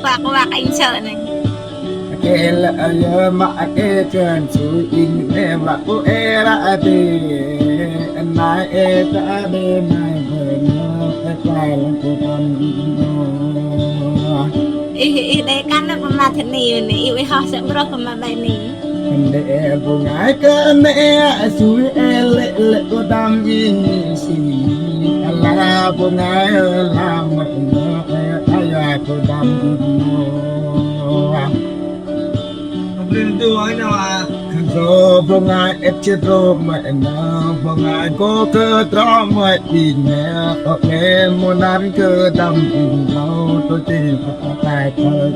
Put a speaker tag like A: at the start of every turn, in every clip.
A: Quạc anh sợ này.
B: Ke la ya ma ke kan su in ne ma ko era de na e ta de na no ta kai la ko tan no
A: Ý đây căn nó mà thế này này yêu họ sẽ rất mà bài này.
B: de bu ngai ka ne su e le ko dam yin si la bu ngai la ma no ya ko dam no
C: lên tôi nào à
B: Rồi vâng ai ép chết rồi mẹ nào vâng ai có cơ đó mẹ đi mẹ ở em muốn ăn cơ đâm tình đâu tôi chỉ có tài thôi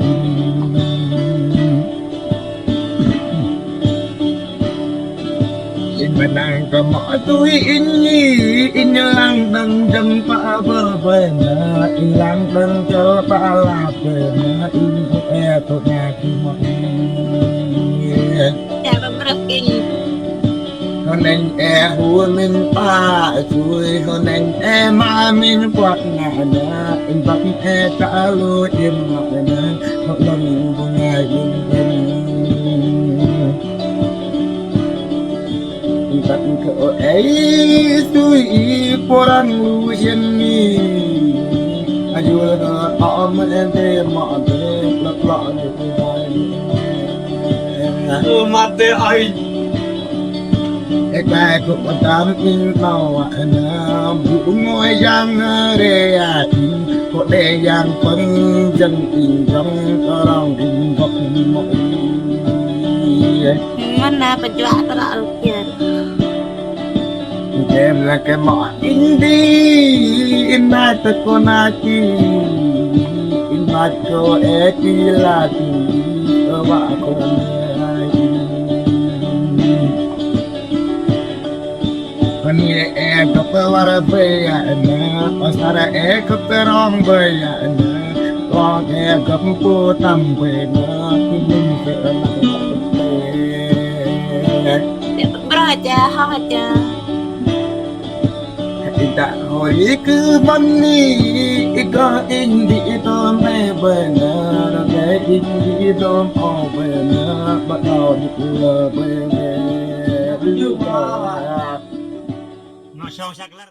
B: in mà nàng có mọi tôi in nhi in lăng đằng đâm pa vơ về nè in lăng đằng cho pa là về nè in của e tôi nhà khi mọi
A: Dạ và rất kinh.
B: con anh e hùa mình pa chui con anh e ma mình quạt ngà nè anh bắt e trả lối im mặc nè một lần một ngày bắt cỡ ấy tôi porang lu yên mi ayu là om em thế mà thế lắc lọ như
C: tôi mặt thế ai
B: cái bài của con tám in màu anh vũ ngôi giang để in có để giang phân dân in trong có lòng in góc mọi
A: Mana penjual terlalu kian.
B: em là cái mỏ in đi in mai ta con aki in mai cô eki là đi ở bạ con Kani e kapawara baya na pasara e kaperong baya na Kong e kampu tambe na Kinin ke
A: Để beraja haja.
B: Tidak hoi cứ mani Ika indi ito me bena Rage indi ito mo bena Batao di pula bena
C: nó sâu sắc lắm